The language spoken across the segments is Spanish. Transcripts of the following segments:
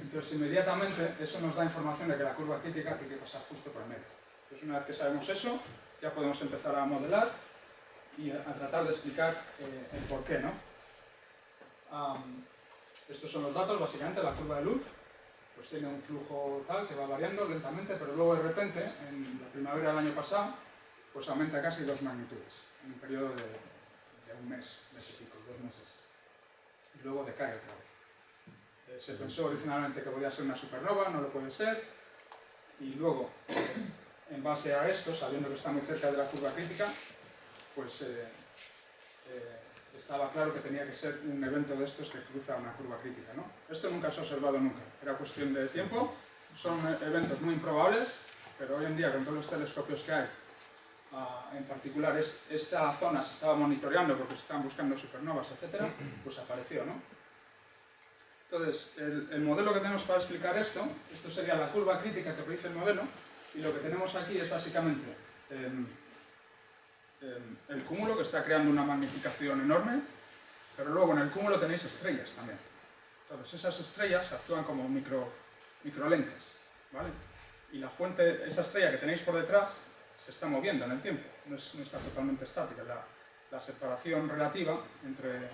Entonces, inmediatamente, eso nos da información de que la curva crítica tiene que pasar justo por el medio. Entonces, una vez que sabemos eso, ya podemos empezar a modelar y a tratar de explicar el por qué, ¿no? Estos son los datos, básicamente, la curva de luz, pues tiene un flujo tal que va variando lentamente, pero luego de repente, en la primavera del año pasado, pues aumenta casi 2 magnitudes, en un periodo de un mes y pico, 2 meses. Y luego decae otra vez. Se pensó originalmente que podía ser una supernova, no lo puede ser, y luego, en base a esto, sabiendo que está muy cerca de la curva crítica, pues estaba claro que tenía que ser un evento de estos que cruza una curva crítica, ¿no? Esto nunca se ha observado nunca, era cuestión de tiempo, son eventos muy improbables, pero hoy en día con todos los telescopios que hay, en particular esta zona se estaba monitoreando porque se estaban buscando supernovas, etcétera, pues apareció, ¿no? Entonces, el modelo que tenemos para explicar esto sería la curva crítica que predice el modelo, y lo que tenemos aquí es básicamente el cúmulo, que está creando una magnificación enorme, pero luego en el cúmulo tenéis estrellas también. Entonces, esas estrellas actúan como microlentes, ¿vale? Y la fuente, esa estrella que tenéis por detrás, se está moviendo en el tiempo, no está totalmente estática. La separación relativa entre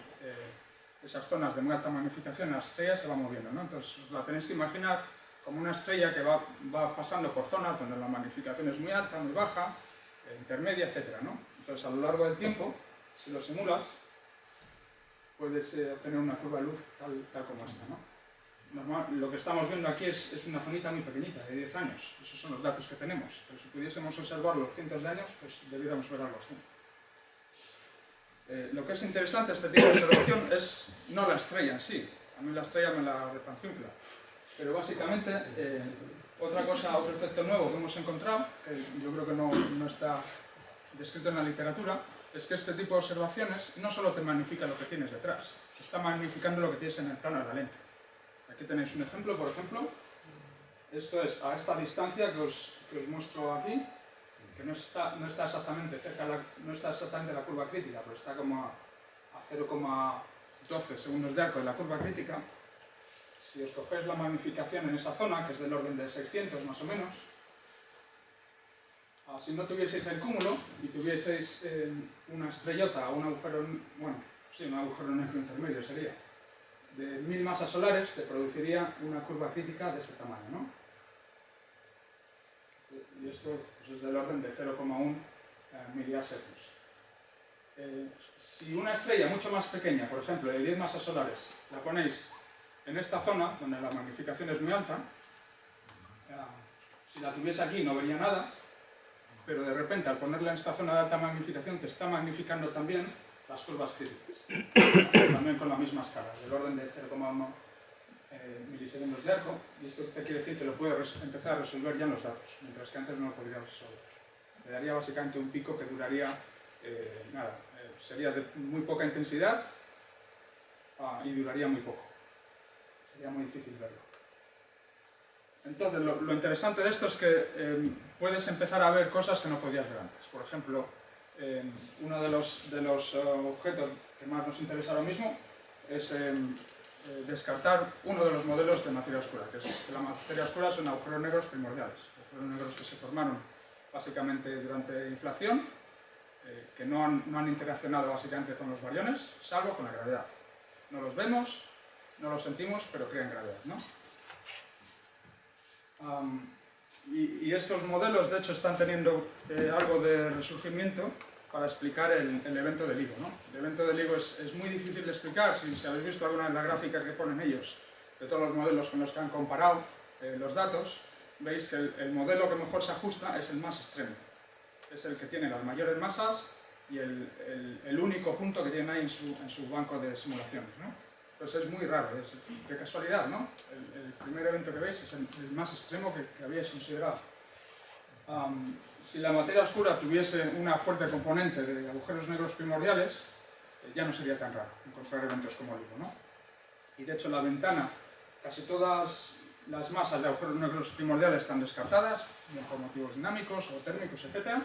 esas zonas de muy alta magnificación en las estrellas se va moviendo, ¿no? Entonces la tenéis que imaginar como una estrella que va pasando por zonas donde la magnificación es muy alta, muy baja, intermedia, etcétera, ¿no? Entonces a lo largo del tiempo, si lo simulas, puedes obtener una curva de luz tal como esta, ¿no? Lo que estamos viendo aquí es una zonita muy pequeñita, de 10 años. Esos son los datos que tenemos. Pero si pudiésemos observarlo cientos de años, pues debiéramos ver algo así. Lo que es interesante de este tipo de observación es no la estrella en sí. A mí la estrella me la repanfinfla. Pero básicamente, otro efecto nuevo que hemos encontrado, que yo creo que no está descrito en la literatura, es que este tipo de observaciones no solo te magnifica lo que tienes detrás, está magnificando lo que tienes en el plano de la lente. Aquí tenéis un ejemplo, por ejemplo, esto es a esta distancia que os muestro aquí, que no está exactamente cerca, no está exactamente la curva crítica, pero está como a 0,12 segundos de arco de la curva crítica. Si os cogéis la magnificación en esa zona, que es del orden de 600 más o menos, si no tuvieseis el cúmulo y tuvieseis una estrellota o un agujero, un agujero negro intermedio sería, de 1000 masas solares, te produciría una curva crítica de este tamaño, ¿no? Y esto pues, es del orden de 0,1 miliarsegundos. Si una estrella mucho más pequeña, por ejemplo, de 10 masas solares, la ponéis en esta zona, donde la magnificación es muy alta, si la tuviese aquí no vería nada, pero de repente al ponerla en esta zona de alta magnificación te está magnificando también las curvas críticas, también con la misma escala, del orden de 0,1 milisegundos de arco, y esto te quiere decir que lo puedes empezar a resolver ya en los datos, mientras que antes no lo podrías resolver. Le daría básicamente un pico que duraría, sería de muy poca intensidad y duraría muy poco. Sería muy difícil verlo. Entonces, lo interesante de esto es que puedes empezar a ver cosas que no podías ver antes. Por ejemplo, uno de los objetos que más nos interesa ahora mismo es descartar uno de los modelos de materia oscura, que la materia oscura son agujeros negros primordiales, agujeros negros que se formaron básicamente durante inflación, que no han interaccionado básicamente con los bariones, salvo con la gravedad. No los vemos, no los sentimos, pero crean gravedad, ¿no? Y estos modelos, de hecho, están teniendo algo de resurgimiento para explicar el evento del LIGO, ¿no? El evento del LIGO es muy difícil de explicar. Si habéis visto alguna de las gráficas que ponen ellos, de todos los modelos con los que han comparado los datos, veis que el modelo que mejor se ajusta es el más extremo. Es el que tiene las mayores masas y el único punto que tienen ahí en su banco de simulaciones, ¿no? Entonces es muy raro, es de casualidad, ¿no? El primer evento que veis es el más extremo que habíais considerado. Si la materia oscura tuviese una fuerte componente de agujeros negros primordiales, ya no sería tan raro encontrar eventos como LIGO, ¿no? Y de hecho la ventana, casi todas las masas de agujeros negros primordiales están descartadas, bien por motivos dinámicos o térmicos, etc.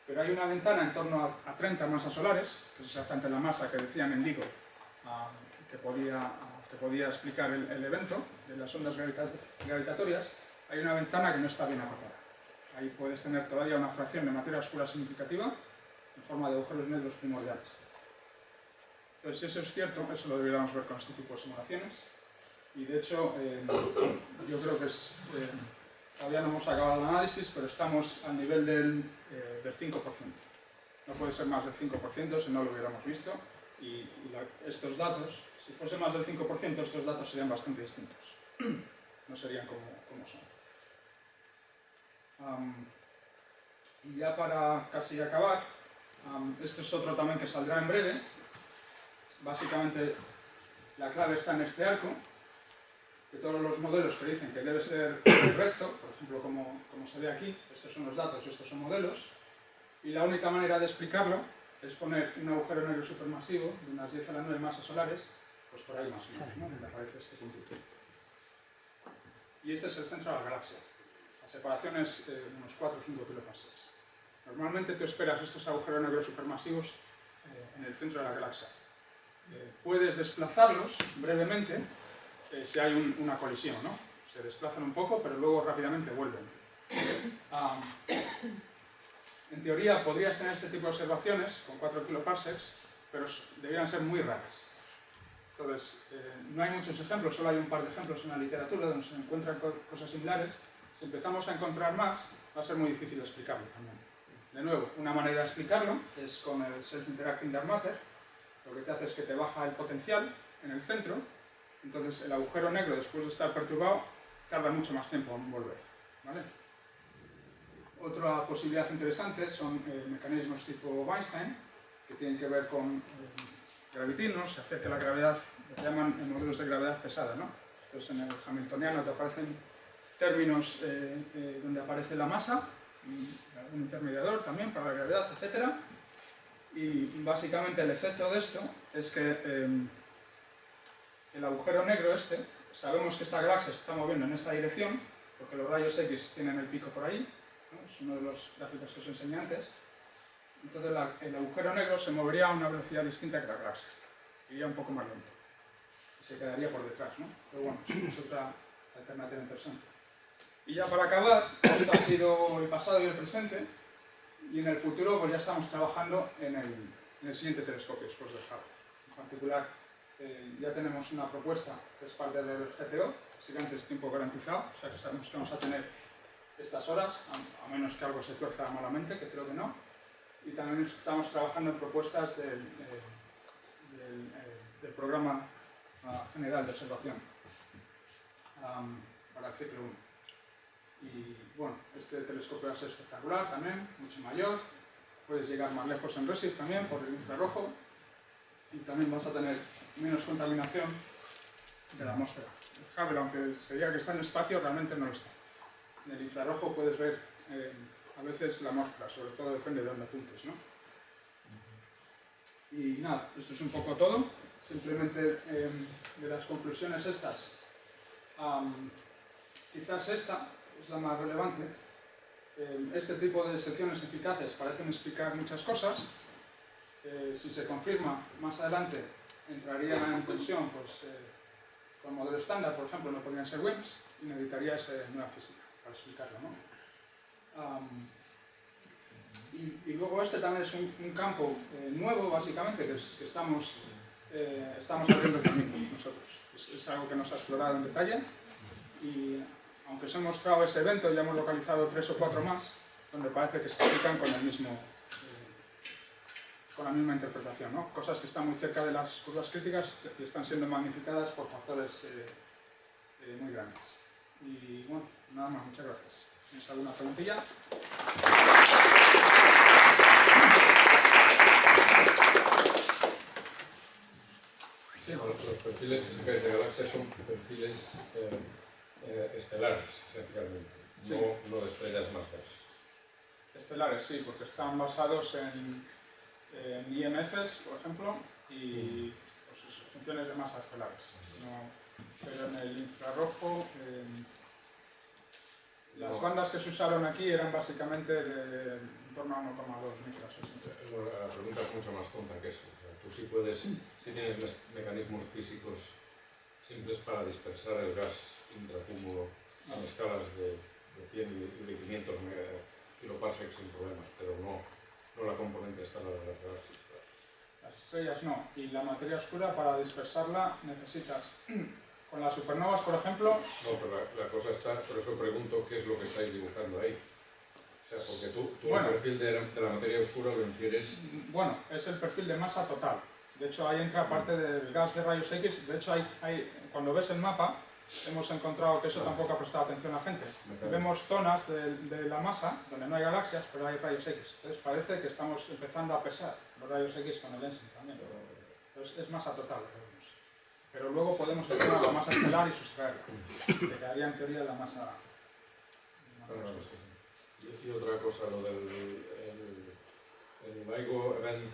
Pero hay una ventana en torno a 30 masas solares, que es exactamente la masa que decían en LIGO, que podía que podía explicar el evento de las ondas gravitatorias, hay una ventana que no está bien acotada. Ahí puedes tener todavía una fracción de materia oscura significativa en forma de agujeros negros primordiales. Entonces, si eso es cierto, eso lo deberíamos ver con este tipo de simulaciones. Y de hecho, yo creo que todavía no hemos acabado el análisis, pero estamos al nivel del 5%. No puede ser más del 5% si no lo hubiéramos visto. Y estos datos, si fuese más del 5%, estos datos serían bastante distintos. No serían como son. Y ya para casi acabar, este es otro también que saldrá en breve. Básicamente, la clave está en este arco, que todos los modelos te dicen que debe ser recto, por ejemplo, como se ve aquí, estos son los datos, estos son modelos, y la única manera de explicarlo es poner un agujero negro supermasivo de unas 10 a la 9 masas solares, pues por ahí más o menos, ¿no? Donde aparece este puntito. Y este es el centro de la galaxia. La separación es unos 4 o 5 kiloparsecs. Normalmente tú esperas estos agujeros negros supermasivos en el centro de la galaxia. Puedes desplazarlos brevemente si hay una colisión, ¿no? Se desplazan un poco, pero luego rápidamente vuelven. En teoría podrías tener este tipo de observaciones con 4 kiloparsecs, pero deberían ser muy raras. Entonces, no hay muchos ejemplos, solo hay un par de ejemplos en la literatura donde se encuentran cosas similares. Si empezamos a encontrar más, va a ser muy difícil explicarlo también. De nuevo, una manera de explicarlo es con el Self-Interacting Dark Matter. Lo que te hace es que te baja el potencial en el centro, entonces el agujero negro, después de estar perturbado, tarda mucho más tiempo en volver, ¿vale? Otra posibilidad interesante son mecanismos tipo Weinstein, que tienen que ver con gravitinos, se acerca la gravedad, lo que llaman modelos de gravedad pesada, ¿no? Entonces en el hamiltoniano te aparecen términos donde aparece la masa, un intermediador también para la gravedad, etc. Y básicamente el efecto de esto es que el agujero negro sabemos que esta galaxia se está moviendo en esta dirección, porque los rayos X tienen el pico por ahí, ¿no? Es uno de los gráficos que os enseñé antes. Entonces el agujero negro se movería a una velocidad distinta que la galaxia, iría un poco más lento, y se quedaría por detrás, ¿no? Pero bueno, es otra alternativa interesante. Y ya para acabar, esto ha sido el pasado y el presente, y en el futuro pues ya estamos trabajando en el siguiente telescopio después del Hubble. En particular, ya tenemos una propuesta que es parte del GTO, así que antes tiempo garantizado, o sea que sabemos que vamos a tener estas horas, a menos que algo se tuerza malamente, que creo que no. Y también estamos trabajando en propuestas del programa general de observación para el ciclo 1. Y bueno, este telescopio va a ser espectacular también, mucho mayor, puedes llegar más lejos en Redshift también por el infrarrojo, y también vas a tener menos contaminación de la atmósfera. El Hubble, aunque se diga que está en el espacio, realmente no lo está. En el infrarrojo puedes ver a veces la atmósfera, sobre todo depende de dónde apuntes, ¿no? Y nada, esto es un poco todo. Simplemente de las conclusiones estas, quizás esta es la más relevante. Este tipo de secciones eficaces parecen explicar muchas cosas. Si se confirma más adelante, entraría en tensión pues, con modelo estándar, por ejemplo, no podrían ser WIMPs, y necesitarías nueva física para explicarlo, ¿no? Y luego este también es un campo nuevo, básicamente, que estamos abriendo el camino nosotros. Es algo que nos ha explorado en detalle, y aunque os he mostrado ese evento, ya hemos localizado 3 o 4 más, donde parece que se explican con la misma interpretación, ¿no? Cosas que están muy cerca de las curvas críticas y están siendo magnificadas por factores muy grandes. Y bueno, nada más, muchas gracias. ¿Tienes alguna preguntilla? Sí. Los perfiles físicos de galaxias son perfiles estelares, esencialmente, sí. No de estrellas masas. Estelares, sí, porque están basados en IMFs, por ejemplo, y pues, sus funciones de masa estelares. Pero en el infrarrojo, las bandas que se usaron aquí eran básicamente de en torno a 1,2 micros. La pregunta es mucho más tonta que eso. O sea, tú sí puedes, si tienes mecanismos físicos simples para dispersar el gas intracúmulo a escalas de 100 y de 500 kiloparsecs sin problemas, pero no la componente estelar de las galaxias. Las estrellas no, y la materia oscura para dispersarla necesitas, con las supernovas por ejemplo... No, pero la cosa está, por eso pregunto qué es lo que estáis dibujando ahí. O sea, porque tú bueno, el perfil de la materia oscura lo infieres... Bueno, es el perfil de masa total. De hecho, ahí entra parte del gas de rayos X. De hecho, cuando ves el mapa, hemos encontrado que eso tampoco ha prestado atención a la gente. Vemos zonas de la masa donde no hay galaxias, pero hay rayos X. Entonces parece que estamos empezando a pesar los rayos X con el ENSI también. Entonces es masa total. Pero luego podemos estimar la masa estelar y sustraerla, que quedaría en teoría la masa... Y otra cosa, lo del LIGO event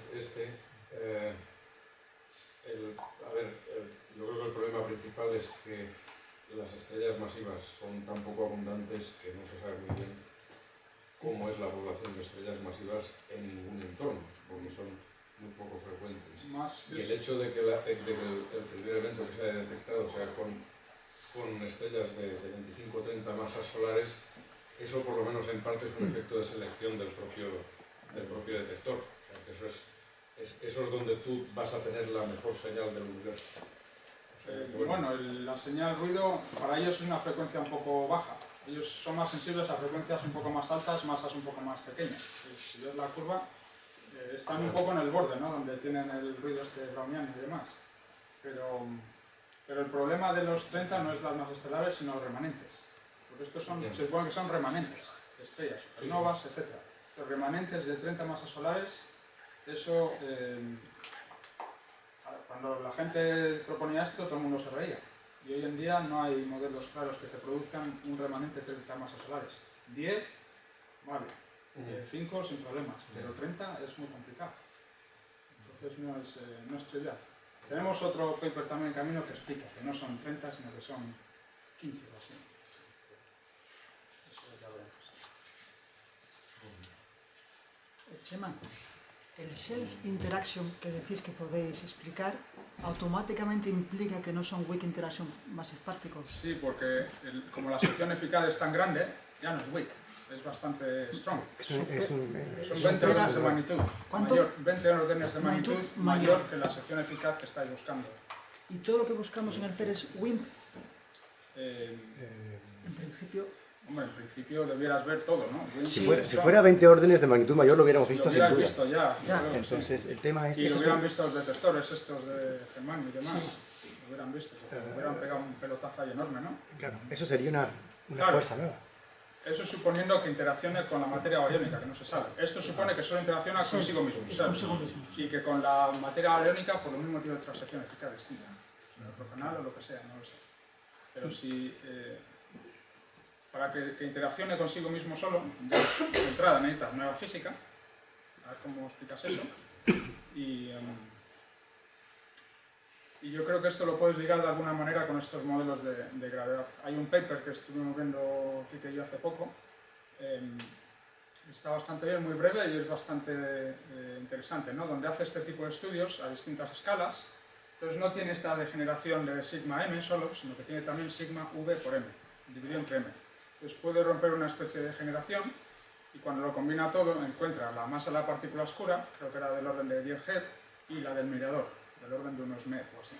yo creo que el problema principal es que las estrellas masivas son tan poco abundantes que no se sabe muy bien cómo es la población de estrellas masivas en ningún entorno, porque son muy poco frecuentes. Y el hecho de que el primer evento que se haya detectado sea con estrellas de 25 o 30 masas solares, eso por lo menos en parte es un efecto de selección del propio detector. O sea, que eso es donde tú vas a tener la mejor señal del universo. O sea, bueno, la señal ruido para ellos es una frecuencia un poco baja. Ellos son más sensibles a frecuencias un poco más altas, masas un poco más pequeñas. Si ves la curva, están un poco en el borde, ¿no? Donde tienen el ruido browniano y demás. Pero el problema de los 30 no es las masas estelares, sino los remanentes. Porque estos se supone que son remanentes de estrellas, supernovas, etc. Los remanentes de 30 masas solares, eso, cuando la gente proponía esto, todo el mundo se reía. Y hoy en día no hay modelos claros que te produzcan un remanente de 30 masas solares. 10, vale. 5 sin problemas, pero 30 es muy complicado. Entonces no es trivial. Tenemos otro paper también en camino que explica que no son 30, sino que son 15 o así. Eso ya veremos. Chema, el self-interaction que decís que podéis explicar, ¿automáticamente implica que no son weak interaction massive particles? Sí, porque como la sección eficaz es tan grande, ya no es weak, es bastante strong. Son 20 órdenes de magnitud. ¿Cuánto? 20 órdenes de magnitud mayor que la sección eficaz que estáis buscando. ¿Y todo lo que buscamos en el CER es WIMP? En principio... Hombre, en principio debieras ver todo, ¿no? Si fuera 20 órdenes de magnitud mayor lo hubiéramos visto sin duda. Lo hubieras visto ya. Entonces el tema es... Y lo hubieran visto los detectores estos de Germán y demás. Lo hubieran visto, porque hubieran pegado un pelotazo ahí enorme, ¿no? Claro, eso sería una fuerza nueva. Eso suponiendo que interaccione con la materia bariónica, que no se sabe. Esto supone que solo interacciona consigo mismo. Y que con la materia bariónica, por lo mismo, tiene otra sección eficaz distinta. Otro canal o lo que sea, no lo sé. Pero si... para que interaccione consigo mismo solo, ya de entrada necesitas nueva física. A ver cómo explicas eso. Y yo creo que esto lo puedes ligar de alguna manera con estos modelos de gravedad. Hay un paper que estuvimos viendo Kike y yo hace poco. Está bastante bien, muy breve y es bastante interesante, ¿no? Donde hace este tipo de estudios a distintas escalas. Entonces no tiene esta degeneración de sigma m solo, sino que tiene también sigma v por m, dividido entre m. Entonces puede romper una especie de degeneración y cuando lo combina todo encuentra la masa de la partícula oscura, creo que era del orden de 10 Hz, y la del mirador, del orden de unos MEV o así.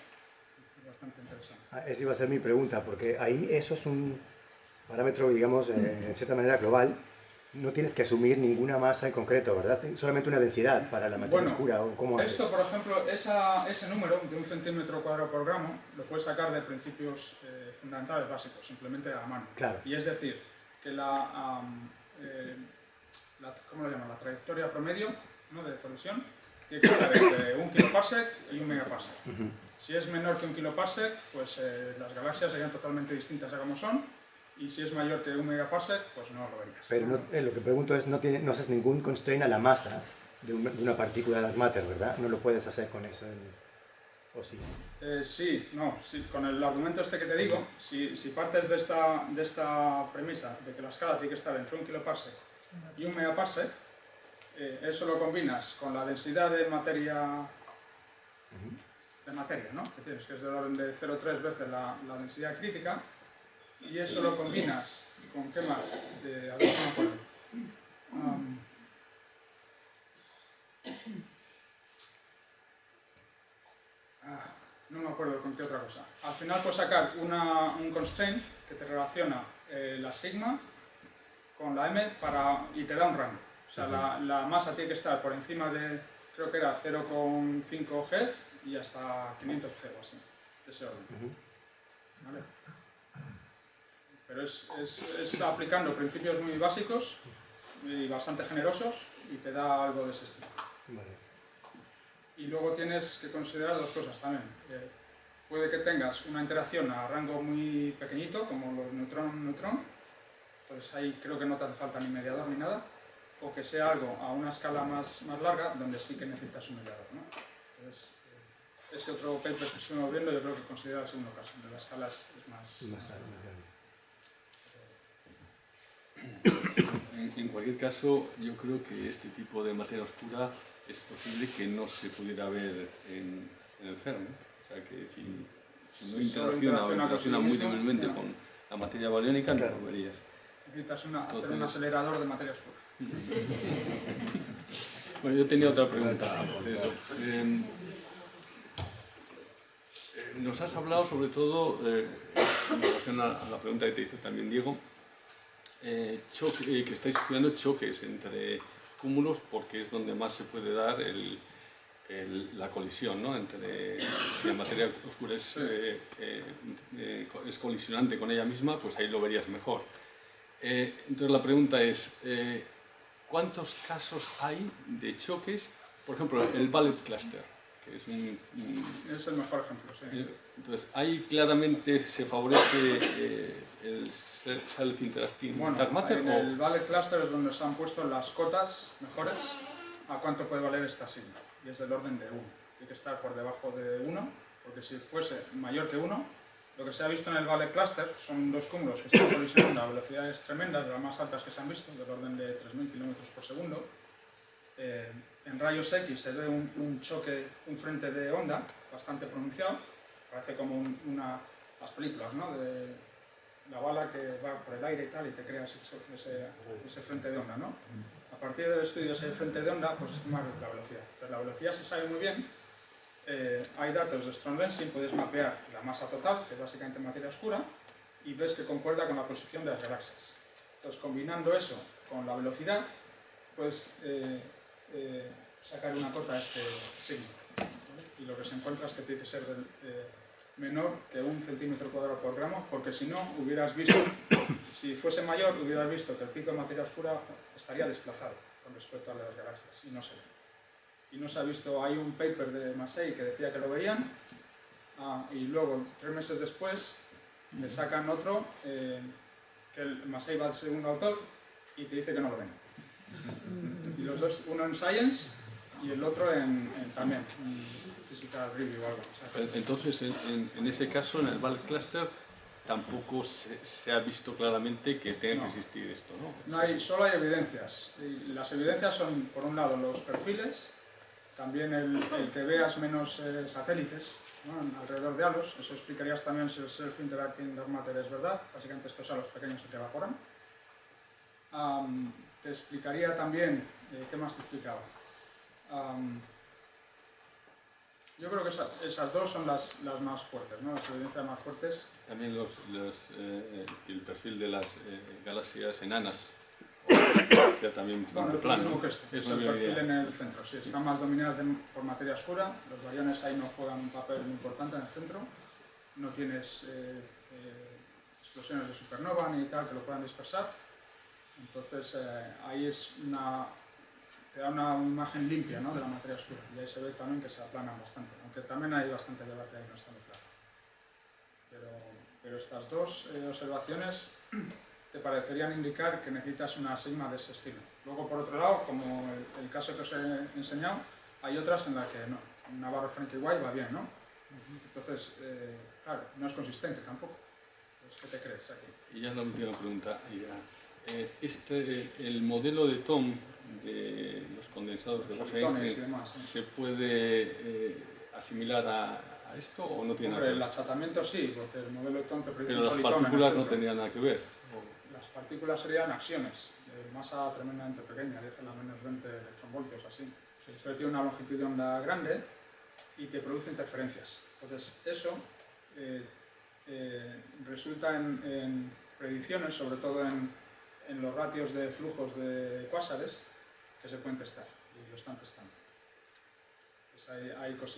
Es bastante interesante. Esa iba a ser mi pregunta, porque ahí eso es un parámetro, digamos, en cierta manera global. No tienes que asumir ninguna masa en concreto, ¿verdad? Solamente una densidad para la materia oscura. ¿O cómo haces? Esto, por ejemplo, ese número de 1 centímetro cuadrado por gramo lo puedes sacar de principios fundamentales básicos, simplemente a mano. Claro. Y es decir, que ¿cómo lo llaman? La trayectoria promedio, ¿no?, de colisión tiene que estar entre 1 kiloparsec y 1 megaparsec. Si es menor que 1 kiloparsec, pues las galaxias serían totalmente distintas a como son. Y si es mayor que 1 megaparsec, pues no lo verías. Pero lo que pregunto es, no haces ningún constraint a la masa de una partícula dark matter, ¿verdad? No lo puedes hacer con eso, ¿o sí? Sí, con el argumento este que te digo, si partes de esta premisa de que la escala tiene que estar entre 1 kiloparsec y 1 megaparsec, eso lo combinas con la densidad de materia materia, ¿no? Que tienes, que es del orden de 0,3 veces la densidad crítica, y eso lo combinas con, ¿qué más? A ver si me acuerdo. No me acuerdo con qué otra cosa. Al final puedes sacar un constraint que te relaciona la sigma con la m y te da un rango. O sea, la masa tiene que estar por encima de, creo que era 0,5 G y hasta 500 G o así, de ese orden. ¿Vale? Pero es aplicando principios muy básicos y bastante generosos y te da algo de ese estilo. Vale. Y luego tienes que considerar dos cosas también. Puede que tengas una interacción a rango muy pequeñito, como los neutrón-neutrón, entonces ahí creo que no te hace falta ni mediador ni nada, o que sea algo a una escala más larga, donde sí que necesitas un mediador, ¿no? Entonces, ese otro paper que estuvimos viendo, yo creo que considera el segundo caso, donde la escala es más grande. En cualquier caso, yo creo que este tipo de materia oscura es posible que no se pudiera ver en el CERN. O sea que si no interacciona muy débilmente con la materia bariónica, no lo verías. Necesitas hacer un acelerador de materia oscura. Bueno, yo tenía otra pregunta. Nos has hablado sobre todo, en relación a la pregunta que te hizo también Diego, que estáis estudiando choques entre cúmulos porque es donde más se puede dar la colisión, ¿no? Entre, si la materia oscura es colisionante con ella misma, pues ahí lo verías mejor. Entonces la pregunta es, ¿cuántos casos hay de choques? Por ejemplo, el Ballet Cluster, que es es el mejor ejemplo, sí. Entonces, ahí claramente se favorece el self-interacting dark matter. En el Ballet Cluster es donde se han puesto las cotas mejores a cuánto puede valer esta sigma, y es del orden de 1. Tiene que estar por debajo de 1, porque si fuese mayor que 1, lo que se ha visto en el Ballet Cluster son dos cúmulos que están colisionando a velocidades tremendas, de las más altas que se han visto, del orden de 3.000 km por segundo. En rayos X se ve un choque, un frente de onda bastante pronunciado, parece como las películas, ¿no? De la bala que va por el aire y tal, y te crea ese frente de onda, ¿no? A partir del estudio de ese frente de onda, pues estimar la velocidad. Entonces, la velocidad se sabe muy bien. Hay datos de Strong Lensing, puedes mapear la masa total, que es básicamente materia oscura, y ves que concuerda con la posición de las galaxias. Entonces, combinando eso con la velocidad, puedes sacar una cota a este signo. ¿Vale? Y lo que se encuentra es que tiene que ser menor que 1 centímetro cuadrado por gramo, porque si no, hubieras visto, si fuese mayor, hubieras visto que el pico de materia oscura estaría desplazado con respecto a las galaxias, y no se ve. Y no se ha visto, hay un paper de Massey que decía que lo veían, y luego, 3 meses después, le sacan otro, que el Massey va al segundo autor, y te dice que no lo ven. Y los dos, uno en Science y el otro también en Physical Review o algo. O sea, entonces, en ese caso, en el Ballet Cluster, tampoco se ha visto claramente que tenga que existir esto, ¿no? Solo hay evidencias. Y las evidencias son, por un lado, los perfiles, también el que veas menos satélites, ¿no? Alrededor de halos. Eso explicarías también si el self-interacting dark matter es verdad. Básicamente estos halos pequeños se te evaporan. Te explicaría también, ¿qué más te explicaba? Yo creo que esas dos son las más fuertes, ¿no? Las evidencias más fuertes. También el perfil de las galaxias enanas, o sea, también bastante plano. Es el perfil en el centro, sí, están más dominadas por materia oscura, los bariones ahí no juegan un papel muy importante en el centro, no tienes explosiones de supernova ni tal que lo puedan dispersar, entonces ahí te da una imagen limpia, ¿no? De la materia oscura, y ahí se ve también que se aplanan bastante, aunque también hay bastante debate ahí, no está muy claro. Pero estas dos observaciones te parecerían indicar que necesitas una sigma de ese estilo. Luego, por otro lado, como el caso que os he enseñado, hay otras en las que no. Navarro-Franke-White va bien, ¿no? Entonces, claro, no es consistente tampoco. Entonces, ¿qué te crees aquí? Y ya la última pregunta. El modelo de Thom de los condensados de Bose-Einstein se puede asimilar a a esto o no tiene nada Hombre, que el ver? achatamiento sí, porque el modelo Eton te produce Pero un las solitón en el partículas no centro. tenían nada que ver. Las partículas serían acciones, de masa tremendamente pequeña, 10 a la menos 20 electronvoltios, así. Esto tiene una longitud de onda grande y te produce interferencias. Entonces, eso resulta en predicciones, sobre todo en los ratios de flujos de cuásares, que se pueden testar, y lo están testando. Pues hay cositas.